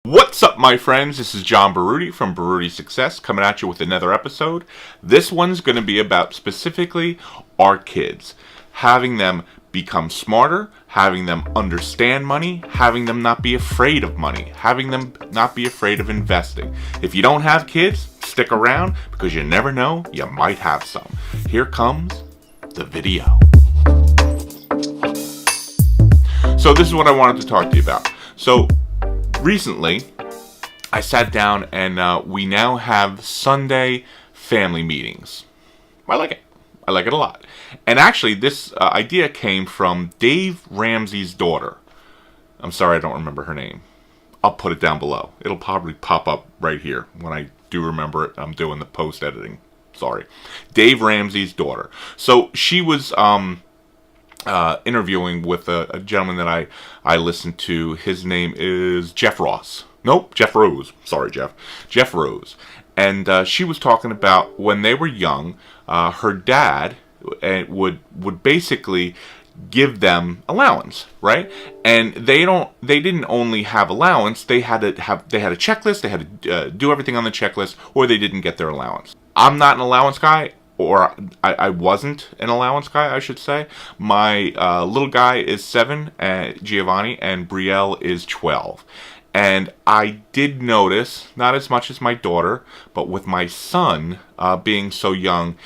What's up, my friends? This is John Baruti from Baruti Success coming at you with another episode. This one's going to be about specifically our kids. Having them become smarter, having them understand money, having them not be afraid of money, having them not be afraid of investing. If you don't have kids, stick around because you never know, you might have some. Here comes the video. So this is what I wanted to talk to you about. So recently, I sat down and we now have Sunday family meetings. I like it. I like it a lot. And actually, this idea came from Dave Ramsey's daughter. I'm sorry, I don't remember her name. I'll put it down below. It'll probably pop up right here when I do remember it. I'm doing the post editing. Sorry. Dave Ramsey's daughter. So she was interviewing with a gentleman that I listened to. His name is Jeff Ross. Nope, Jeff Rose. Sorry, Jeff. Jeff Rose. And she was talking about when they were young, her dad would basically give them allowance, right? And they didn't only have allowance, they had a checklist, they had to do everything on the checklist, or they didn't get their allowance. I'm not an allowance guy. Or I wasn't an allowance guy, I should say. My little guy is 7, Giovanni, and Brielle is 12. And I did notice, not as much as my daughter, but with my son being so young,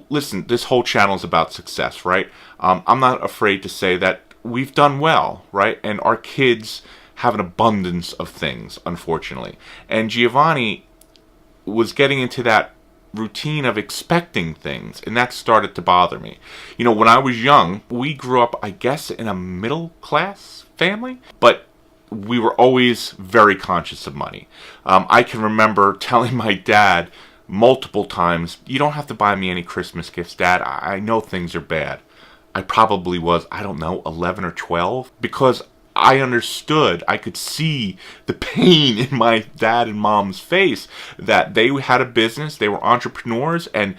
listen, this whole channel is about success, right? I'm not afraid to say that we've done well, right? And our kids have an abundance of things, unfortunately. And Giovanni was getting into that routine of expecting things, and that started to bother me. When I was young, we grew up, I guess, in a middle class family, but we were always very conscious of money. I can remember telling my dad multiple times, "You don't have to buy me any Christmas gifts, Dad. I know things are bad." I probably was, 11 or 12, because I understood, I could see the pain in my dad and mom's face that they had a business, they were entrepreneurs, and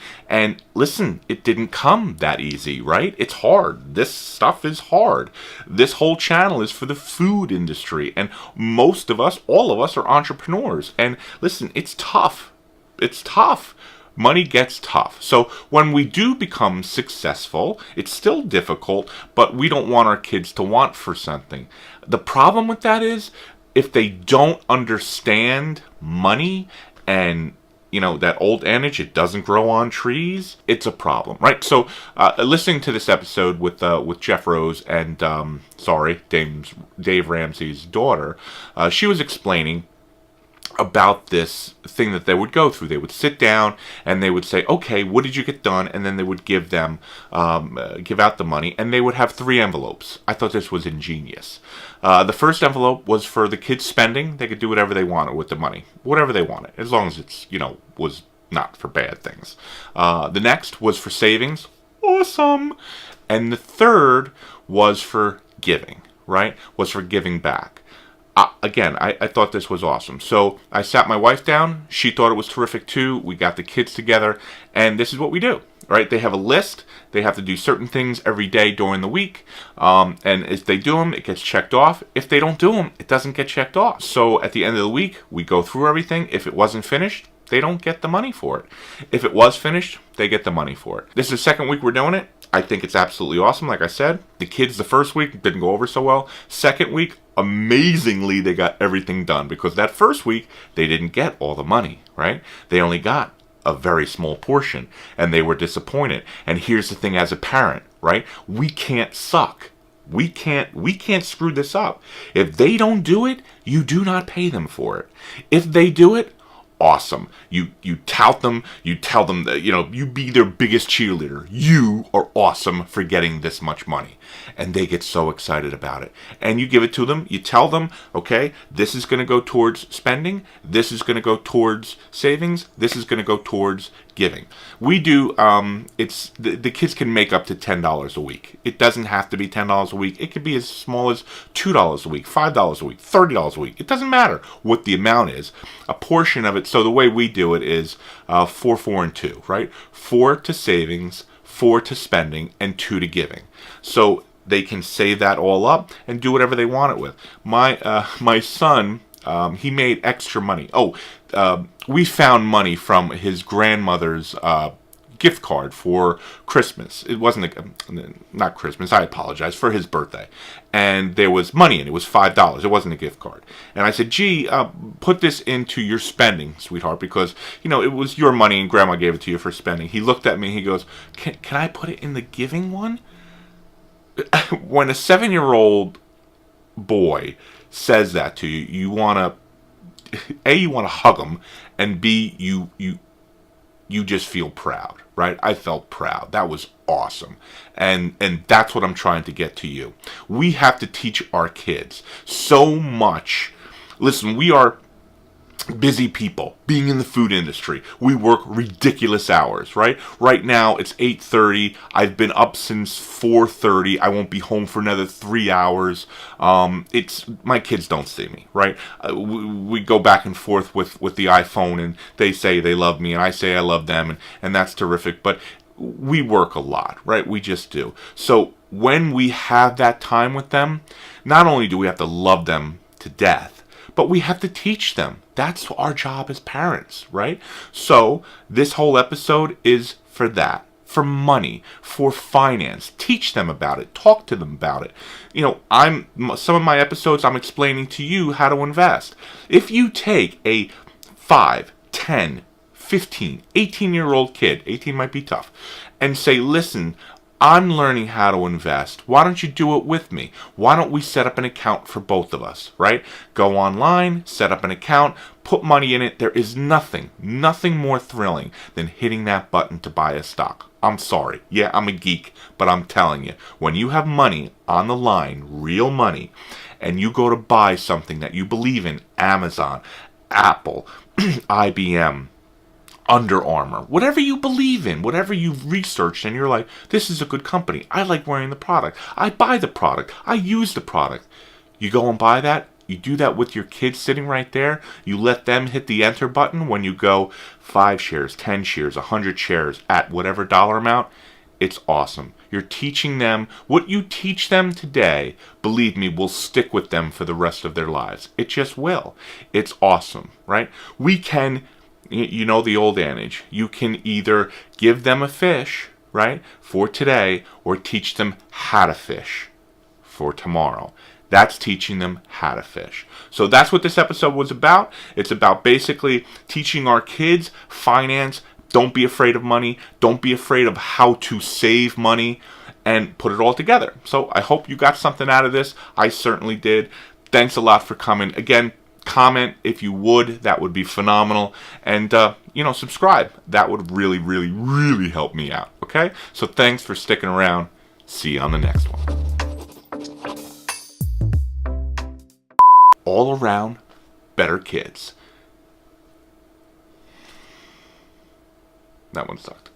listen, it didn't come that easy, right? It's hard. This stuff is hard. This whole channel is for the food industry, and most of us, all of us, are entrepreneurs. And listen, it's tough. It's tough. Money gets tough. So when we do become successful, it's still difficult, but we don't want our kids to want for something. The problem with that is, if they don't understand money and, that old adage, it doesn't grow on trees, it's a problem, right? So listening to this episode with Jeff Rose and, Dave Ramsey's daughter, she was explaining about this thing that they would go through. They would sit down and they would say, "Okay, what did you get done?" And then they would give them, give out the money, and they would have 3 envelopes. I thought this was ingenious. The first envelope was for the kids' spending. They could do whatever they wanted with the money, whatever they wanted, as long as it's, was not for bad things. The next was for savings. Awesome. And the third was for giving, right? Was for giving back. Again, I thought this was awesome. So I sat my wife down. She thought it was terrific too. We got the kids together, and this is what we do, right? They have a list. They have to do certain things every day during the week, and if they do them, it gets checked off. If they don't do them, it doesn't get checked off. So at the end of the week, we go through everything. If it wasn't finished, they don't get the money for it. If it was finished, they get the money for it. This is the second week we're doing it. I think it's absolutely awesome. Like I said, the kids the first week didn't go over so well. Second week, amazingly, they got everything done, because that first week, they didn't get all the money, right? They only got a very small portion, and they were disappointed. And here's the thing, as a parent, right? We can't suck. We can't screw this up. If they don't do it, you do not pay them for it. If they do it, awesome. You tout them, you tell them that, you be their biggest cheerleader. You are awesome for getting this much money. And they get so excited about it. And you give it to them, you tell them, okay, this is going to go towards spending, this is going to go towards savings, this is going to go towards giving. We do, it's the kids can make up to $10 a week. It doesn't have to be $10 a week. It could be as small as $2 a week, $5 a week, $30 a week. It doesn't matter what the amount is. A portion of it, so the way we do it is 4, 4, and 2, right? 4 to savings, 4 to spending, and 2 to giving. So they can save that all up and do whatever they want it with. My son He made extra money. We found money from his grandmother's gift card for Christmas. It wasn't not Christmas. I apologize, for his birthday, and there was money in it. It was $5. It wasn't a gift card. And I said, "Gee, put this into your spending, sweetheart, because it was your money and Grandma gave it to you for spending." He looked at me. He goes, "Can I put it in the giving one?" When a 7-year-old boy says that to you, you want to hug him, and B, you just feel proud, right? I felt proud. That was awesome. And that's what I'm trying to get to you. We have to teach our kids so much. Listen, we are busy people being in the food industry. We work ridiculous hours, right? Right now it's 8:30. I've been up since 4:30. I won't be home for another 3 hours. It's my kids don't see me, right? We go back and forth with the iPhone, and they say they love me and I say I love them, and that's terrific. But we work a lot, right? We just do. So when we have that time with them, not only do we have to love them to death, but we have to teach them. That's our job as parents, right? So this whole episode is for that, for money, for finance. Teach them about it. Talk to them about it. Some of my episodes, I'm explaining to you how to invest. If you take a 5, 10, 15, 18-year-old kid, 18 might be tough, and say, "Listen, I'm learning how to invest. Why don't you do it with me? Why don't we set up an account for both of us," right? Go online, set up an account, put money in it. There is nothing more thrilling than hitting that button to buy a stock. I'm sorry. Yeah, I'm a geek, but I'm telling you, when you have money on the line, real money, and you go to buy something that you believe in, Amazon, Apple, IBM, Under Armour, whatever you believe in, whatever you've researched, and you're like, "This is a good company. I like wearing the product. I buy the product. I use the product." You go and buy that. You do that with your kids sitting right there. You let them hit the enter button when you go 5 shares, 10 shares, 100 shares at whatever dollar amount. It's awesome. You're teaching them what you teach them today, believe me, will stick with them for the rest of their lives. It just will. It's awesome, right? We can, the old adage, you can either give them a fish, right, for today, or teach them how to fish for tomorrow. That's teaching them how to fish. So that's what this episode was about. It's about basically teaching our kids finance. Don't be afraid of money. Don't be afraid of how to save money, and put it all together. So I hope you got something out of this. I certainly did. Thanks a lot for coming. Again, comment if you would. That would be phenomenal. And, subscribe. That would really, really, really help me out. Okay? So thanks for sticking around. See you on the next one. All around better kids. That one sucked.